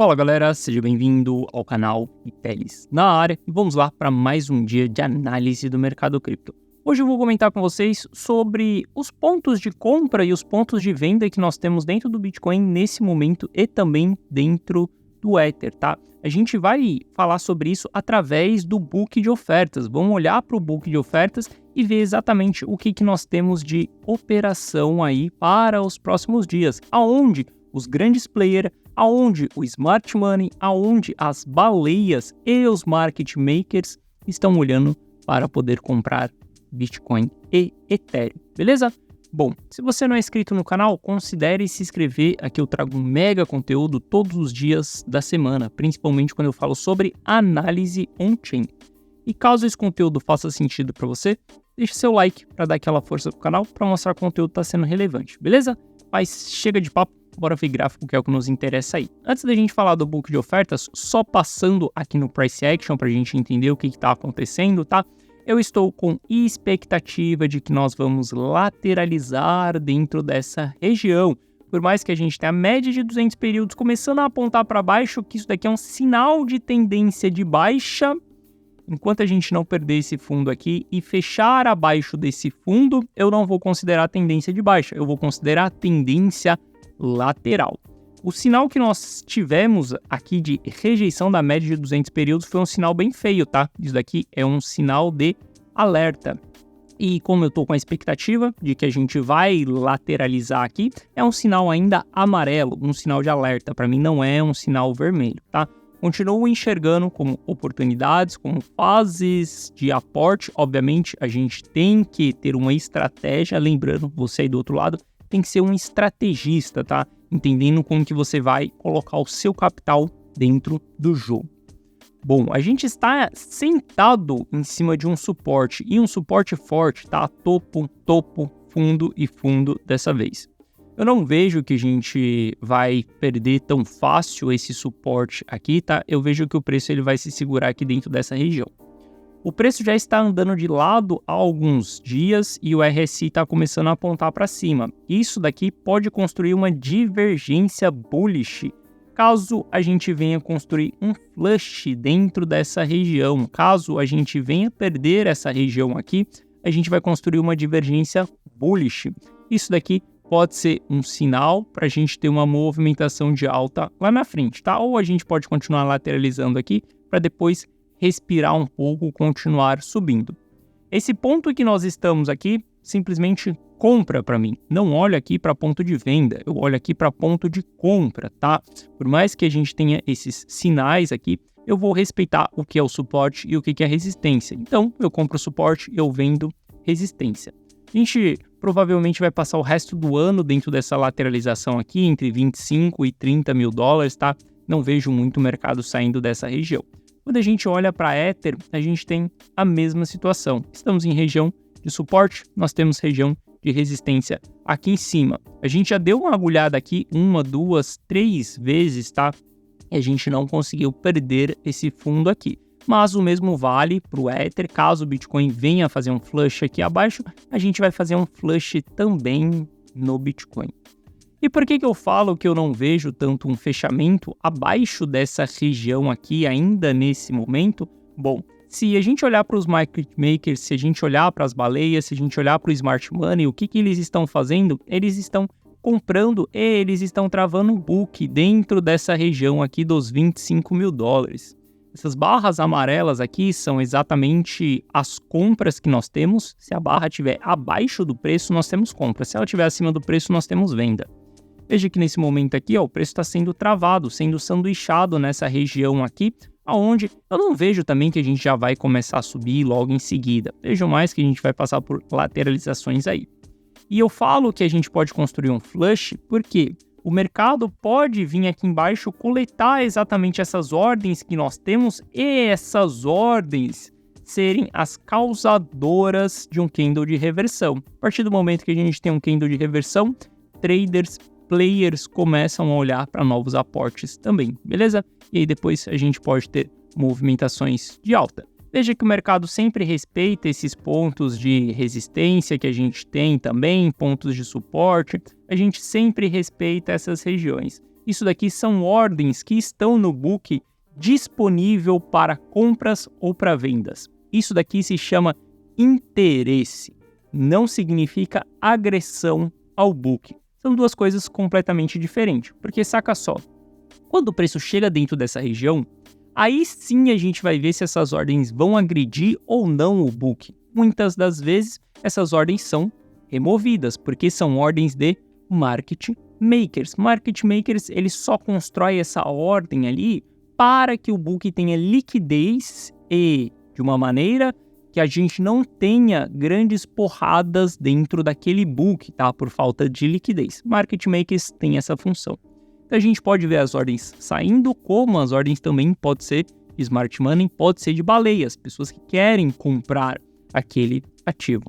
Fala galera, seja bem-vindo ao canal Itelis na área e vamos lá para mais um dia de análise do mercado cripto. Hoje eu vou comentar com vocês sobre os pontos de compra e os pontos de venda que nós temos dentro do Bitcoin nesse momento e também dentro do Ether, tá? A gente vai falar sobre isso através do book de ofertas. Vamos olhar para o book de ofertas e ver exatamente o que nós temos de operação aí para os próximos dias, aonde os grandes players, aonde o smart money, aonde as baleias e os market makers estão olhando para poder comprar Bitcoin e Ethereum, beleza? Bom, se você não é inscrito no canal, considere se inscrever. Aqui eu trago um mega conteúdo todos os dias da semana, principalmente quando eu falo sobre análise on-chain. E caso esse conteúdo faça sentido para você, deixe seu like para dar aquela força pro canal, para mostrar que o conteúdo está sendo relevante, beleza? Mas chega de papo, bora ver gráfico, que é o que nos interessa aí. Antes da gente falar do book de ofertas, só passando aqui no Price Action para a gente entender o que está acontecendo, tá? Eu estou com expectativa de que nós vamos lateralizar dentro dessa região. Por mais que a gente tenha a média de 200 períodos começando a apontar para baixo, que isso daqui é um sinal de tendência de baixa. Enquanto a gente não perder esse fundo aqui e fechar abaixo desse fundo, eu não vou considerar tendência de baixa, eu vou considerar tendência lateral. O sinal que nós tivemos aqui de rejeição da média de 200 períodos foi um sinal bem feio, tá? Isso daqui é um sinal de alerta. E como eu estou com a expectativa de que a gente vai lateralizar aqui, é um sinal ainda amarelo, um sinal de alerta. Para mim não é um sinal vermelho, tá? Continuo enxergando como oportunidades, como fases de aporte. Obviamente, a gente tem que ter uma estratégia. Lembrando, você aí do outro lado, tem que ser um estrategista, tá? Entendendo como que você vai colocar o seu capital dentro do jogo. Bom, a gente está sentado em cima de um suporte, e um suporte forte, tá? Topo, fundo e fundo dessa vez. Eu não vejo que a gente vai perder tão fácil esse suporte aqui, tá? Eu vejo que o preço ele vai se segurar aqui dentro dessa região. O preço já está andando de lado há alguns dias e o RSI está começando a apontar para cima. Isso daqui pode construir uma divergência bullish, caso a gente venha construir um flush dentro dessa região. Caso a gente venha perder essa região aqui, a gente vai construir uma divergência bullish. Isso daqui pode ser um sinal para a gente ter uma movimentação de alta lá na frente, tá? Ou a gente pode continuar lateralizando aqui para depois respirar um pouco, continuar subindo. Esse ponto que nós estamos aqui, simplesmente compra para mim. Não olho aqui para ponto de venda, eu olho aqui para ponto de compra, tá? Por mais que a gente tenha esses sinais aqui, eu vou respeitar o que é o suporte e o que é a resistência. Então, eu compro o suporte, eu vendo resistência. A gente provavelmente vai passar o resto do ano dentro dessa lateralização aqui, entre 25 e 30 mil dólares, tá? Não vejo muito mercado saindo dessa região. Quando a gente olha para Ether, a gente tem a mesma situação. Estamos em região de suporte, nós temos região de resistência aqui em cima. A gente já deu uma agulhada aqui 1, 2, 3 vezes, tá? E a gente não conseguiu perder esse fundo aqui. Mas o mesmo vale para o Ether. Caso o Bitcoin venha fazer um flush aqui abaixo, a gente vai fazer um flush também no Bitcoin. E por que eu falo que eu não vejo tanto um fechamento abaixo dessa região aqui ainda nesse momento? Bom, se a gente olhar para os market makers, se a gente olhar para as baleias, se a gente olhar para o smart money, o que eles estão fazendo? Eles estão comprando e eles estão travando um book dentro dessa região aqui dos 25 mil dólares. Essas barras amarelas aqui são exatamente as compras que nós temos. Se a barra estiver abaixo do preço, nós temos compra. Se ela estiver acima do preço, nós temos venda. Veja que nesse momento aqui, ó, o preço está sendo travado, sendo sanduichado nessa região aqui, aonde eu não vejo também que a gente já vai começar a subir logo em seguida. Vejo mais que a gente vai passar por lateralizações aí. E eu falo que a gente pode construir um flush porque o mercado pode vir aqui embaixo coletar exatamente essas ordens que nós temos e essas ordens serem as causadoras de um candle de reversão. A partir do momento que a gente tem um candle de reversão, players começam a olhar para novos aportes também, beleza? E aí depois a gente pode ter movimentações de alta. Veja que o mercado sempre respeita esses pontos de resistência que a gente tem também, pontos de suporte, a gente sempre respeita essas regiões. Isso daqui são ordens que estão no book disponível para compras ou para vendas. Isso daqui se chama interesse. Não significa agressão ao book. São duas coisas completamente diferentes. Porque saca só, quando o preço chega dentro dessa região, aí sim a gente vai ver se essas ordens vão agredir ou não o book. Muitas das vezes essas ordens são removidas, porque são ordens de market makers. Market makers, ele só constrói essa ordem ali para que o book tenha liquidez e de uma maneira que a gente não tenha grandes porradas dentro daquele book, tá? Por falta de liquidez. Market makers tem essa função. Então a gente pode ver as ordens saindo, como as ordens também pode ser de smart money, pode ser de baleias, pessoas que querem comprar aquele ativo.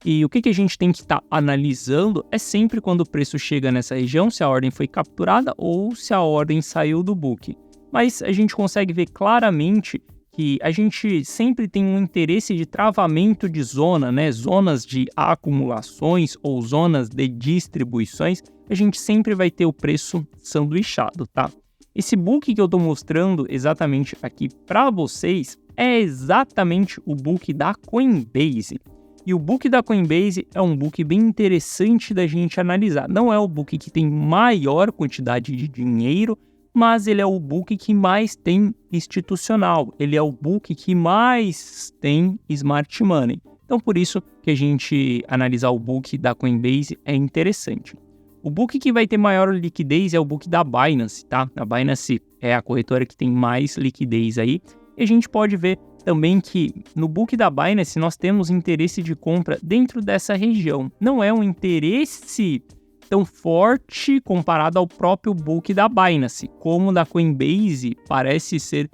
E o que a gente tem que estar analisando é sempre quando o preço chega nessa região, se a ordem foi capturada ou se a ordem saiu do book. Mas a gente consegue ver claramente que a gente sempre tem um interesse de travamento de zona, né? Zonas de acumulações ou zonas de distribuições, a gente sempre vai ter o preço sanduichado, tá? Esse book que eu estou mostrando exatamente aqui para vocês é exatamente o book da Coinbase. E o book da Coinbase é um book bem interessante da gente analisar. Não é o book que tem maior quantidade de dinheiro, mas ele é o book que mais tem institucional. Ele é o book que mais tem smart money. Então, por isso que a gente analisar o book da Coinbase é interessante. O book que vai ter maior liquidez é o book da Binance, tá? A Binance é a corretora que tem mais liquidez aí. E a gente pode ver também que no book da Binance nós temos interesse de compra dentro dessa região. Não é um interesse tão forte comparado ao próprio book da Binance, como o da Coinbase parece ser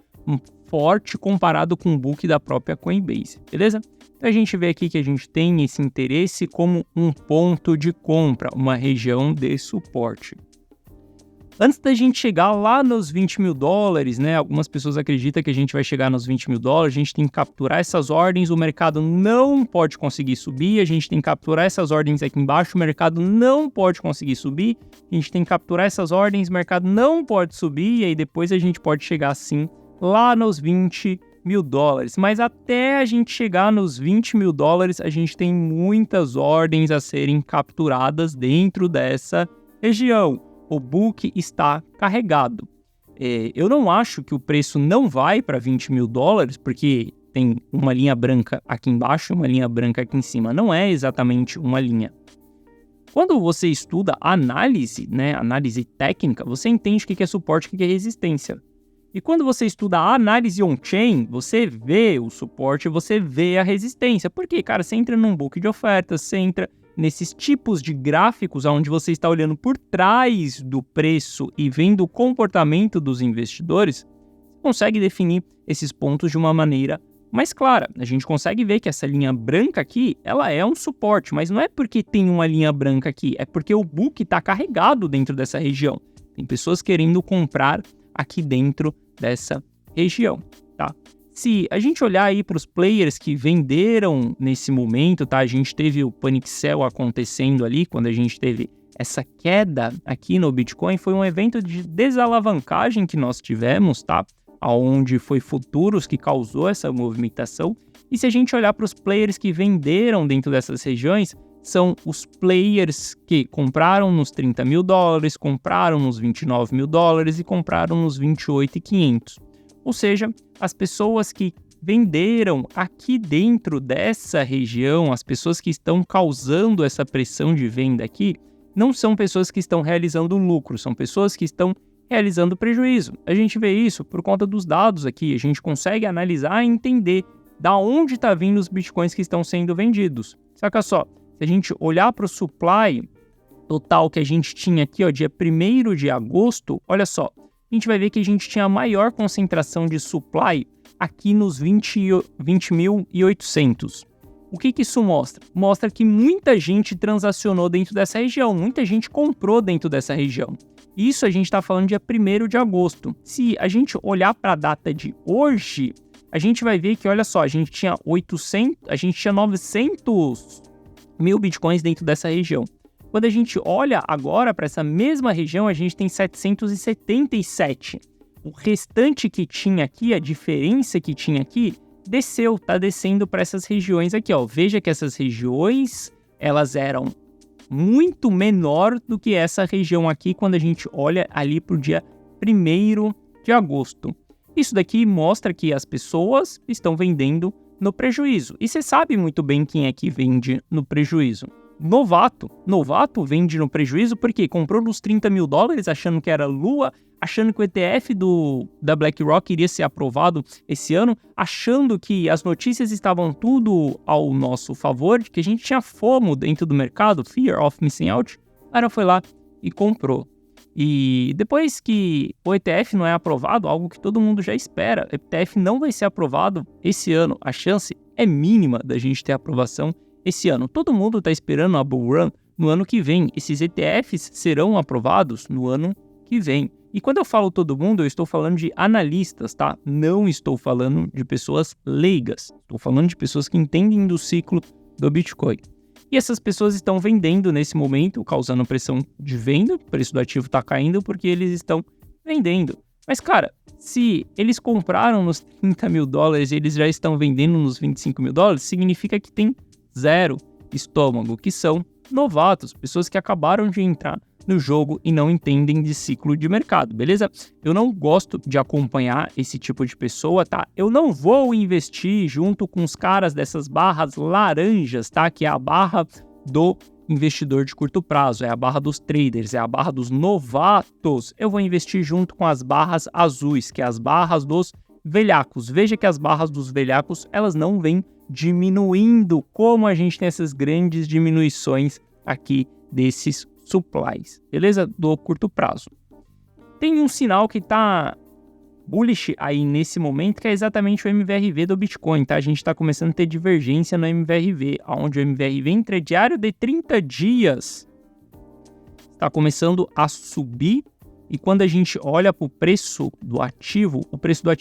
forte comparado com o book da própria Coinbase, beleza? Então a gente vê aqui que a gente tem esse interesse como um ponto de compra, uma região de suporte. Antes da gente chegar lá nos 20 mil dólares, né? Algumas pessoas acreditam que a gente vai chegar nos 20 mil dólares, a gente tem que capturar essas ordens, o mercado não pode conseguir subir, a gente tem que capturar essas ordens aqui embaixo, o mercado não pode conseguir subir, a gente tem que capturar essas ordens, o mercado não pode subir, e aí depois a gente pode chegar assim lá nos 20 mil dólares. Mas até a gente chegar nos 20 mil dólares, a gente tem muitas ordens a serem capturadas dentro dessa região. O book está carregado. Eu não acho que o preço não vai para 20 mil dólares, porque tem uma linha branca aqui embaixo e uma linha branca aqui em cima. Não é exatamente uma linha. Quando você estuda análise, né, análise técnica, você entende o que é suporte e o que é resistência. E quando você estuda a análise on-chain, você vê o suporte, você vê a resistência. Porque, cara, você entra num book de ofertas, você entra nesses tipos de gráficos onde você está olhando por trás do preço e vendo o comportamento dos investidores, você consegue definir esses pontos de uma maneira mais clara. A gente consegue ver que essa linha branca aqui, ela é um suporte, mas não é porque tem uma linha branca aqui, é porque o book está carregado dentro dessa região. Tem pessoas querendo comprar aqui dentro dessa região, tá? Se a gente olhar aí para os players que venderam nesse momento, tá? A gente teve o Panic Sell acontecendo ali, quando a gente teve essa queda aqui no Bitcoin, foi um evento de desalavancagem que nós tivemos, tá? Onde foi futuros que causou essa movimentação. E se a gente olhar para os players que venderam dentro dessas regiões, são os players que compraram nos 30 mil dólares, compraram nos 29 mil dólares e compraram nos 28.500. Ou seja, as pessoas que venderam aqui dentro dessa região, as pessoas que estão causando essa pressão de venda aqui, não são pessoas que estão realizando lucro, são pessoas que estão realizando prejuízo. A gente vê isso por conta dos dados aqui, a gente consegue analisar e entender da onde está vindo os bitcoins que estão sendo vendidos. Saca só, se a gente olhar para o supply total que a gente tinha aqui, ó, dia 1º de agosto, olha só, a gente vai ver que a gente tinha a maior concentração de supply aqui nos 20.800. O que isso mostra? Mostra que muita gente transacionou dentro dessa região, muita gente comprou dentro dessa região. Isso a gente está falando dia 1º de agosto. Se a gente olhar para a data de hoje, a gente vai ver que, olha só, a gente tinha 900 mil bitcoins dentro dessa região. Quando a gente olha agora para essa mesma região, a gente tem 777. O restante que tinha aqui, a diferença que tinha aqui, desceu, tá descendo para essas regiões aqui, ó. Veja que essas regiões, elas eram muito menor do que essa região aqui quando a gente olha ali para o dia 1º de agosto. Isso daqui mostra que as pessoas estão vendendo no prejuízo. E você sabe muito bem quem é que vende no prejuízo. Novato vende no prejuízo porque comprou nos $30 mil achando que era lua, achando que o ETF da BlackRock iria ser aprovado esse ano, achando que as notícias estavam tudo ao nosso favor, que a gente tinha FOMO dentro do mercado, Fear of Missing Out. O cara foi lá e comprou. E depois que o ETF não é aprovado, algo que todo mundo já espera, o ETF não vai ser aprovado esse ano, a chance é mínima da gente ter aprovação esse ano. Todo mundo está esperando a Bull Run no ano que vem. Esses ETFs serão aprovados no ano que vem. E quando eu falo todo mundo, eu estou falando de analistas, tá? Não estou falando de pessoas leigas. Estou falando de pessoas que entendem do ciclo do Bitcoin. E essas pessoas estão vendendo nesse momento, causando pressão de venda. O preço do ativo está caindo porque eles estão vendendo. Mas, cara, se eles compraram nos $30 mil e eles já estão vendendo nos $25 mil, significa que tem zero estômago, que são novatos, pessoas que acabaram de entrar no jogo e não entendem de ciclo de mercado, beleza? Eu não gosto de acompanhar esse tipo de pessoa, tá? Eu não vou investir junto com os caras dessas barras laranjas, tá? Que é a barra do investidor de curto prazo, é a barra dos traders, é a barra dos novatos. Eu vou investir junto com as barras azuis, que é as barras dos velhacos. Veja que as barras dos velhacos, elas não vêm diminuindo, como a gente tem essas grandes diminuições aqui desses supplies, beleza? Do curto prazo. Tem um sinal que tá bullish aí nesse momento, que é exatamente o MVRV do Bitcoin, tá? A gente tá começando a ter divergência no MVRV, onde o MVRV intradiário de 30 dias está começando a subir. E quando a gente olha para o preço do ativo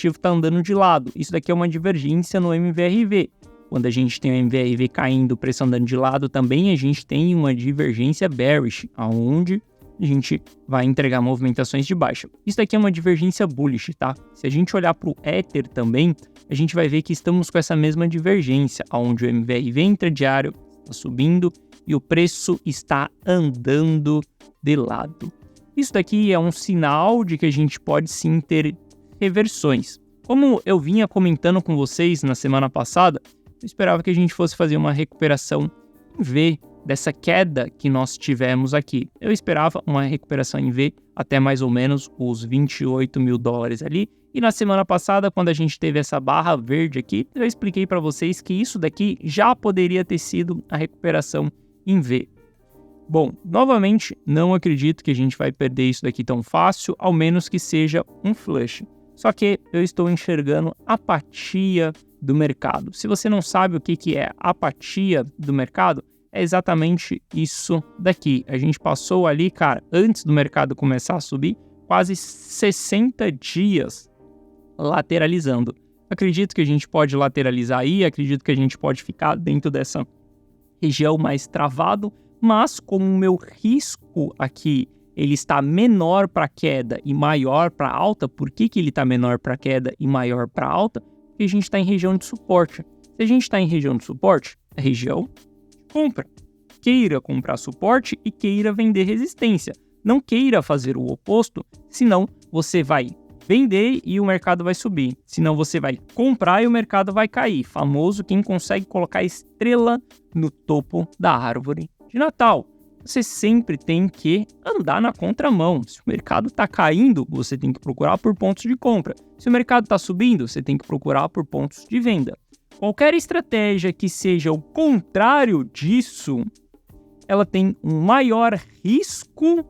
está andando de lado. Isso daqui é uma divergência no MVRV. Quando a gente tem o MVRV caindo, o preço andando de lado, também a gente tem uma divergência bearish, onde a gente vai entregar movimentações de baixa. Isso daqui é uma divergência bullish, tá? Se a gente olhar para o Ether também, a gente vai ver que estamos com essa mesma divergência, onde o MVRV intradiário está subindo e o preço está andando de lado. Isso daqui é um sinal de que a gente pode sim ter reversões. Como eu vinha comentando com vocês na semana passada, eu esperava que a gente fosse fazer uma recuperação em V dessa queda que nós tivemos aqui. Eu esperava uma recuperação em V até mais ou menos os $28 mil ali. E na semana passada, quando a gente teve essa barra verde aqui, eu expliquei para vocês que isso daqui já poderia ter sido a recuperação em V. Bom, novamente, não acredito que a gente vai perder isso daqui tão fácil, ao menos que seja um flush. Só que eu estou enxergando apatia do mercado. Se você não sabe o que é apatia do mercado, é exatamente isso daqui. A gente passou ali, cara, antes do mercado começar a subir, quase 60 dias lateralizando. Acredito que a gente pode lateralizar aí, acredito que a gente pode ficar dentro dessa região mais travado, mas como o meu risco aqui ele está menor para queda e maior para alta, por que ele está menor para queda e maior para alta? Porque a gente está em região de suporte. Se a gente está em região de suporte, é região de compra. Queira comprar suporte e queira vender resistência. Não queira fazer o oposto, senão você vai vender e o mercado vai subir. Senão você vai comprar e o mercado vai cair. Famoso quem consegue colocar estrela no topo da árvore de Natal. Você sempre tem que andar na contramão. Se o mercado está caindo, você tem que procurar por pontos de compra. Se o mercado está subindo, você tem que procurar por pontos de venda. Qualquer estratégia que seja o contrário disso, ela tem um maior risco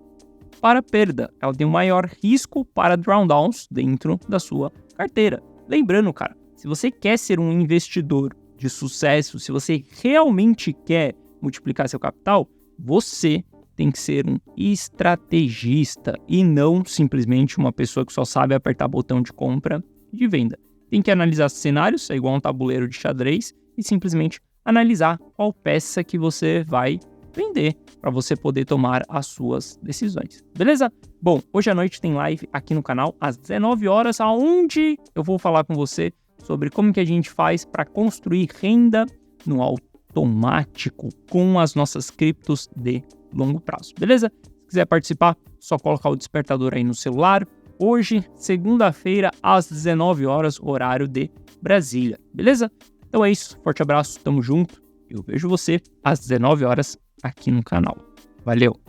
para perda. Ela tem um maior risco para drawdowns dentro da sua carteira. Lembrando, cara, se você quer ser um investidor de sucesso, se você realmente quer multiplicar seu capital, você tem que ser um estrategista e não simplesmente uma pessoa que só sabe apertar botão de compra e de venda. Tem que analisar cenários, é igual um tabuleiro de xadrez, e simplesmente analisar qual peça que você vai vender, para você poder tomar as suas decisões, beleza? Bom, hoje à noite tem live aqui no canal às 19 horas, aonde eu vou falar com você sobre como que a gente faz para construir renda no automático com as nossas criptos de longo prazo, beleza? Se quiser participar, só colocar o despertador aí no celular. Hoje, segunda-feira, às 19 horas, horário de Brasília, beleza? Então é isso, forte abraço, tamo junto. Eu vejo você às 19 horas aqui no canal. Valeu!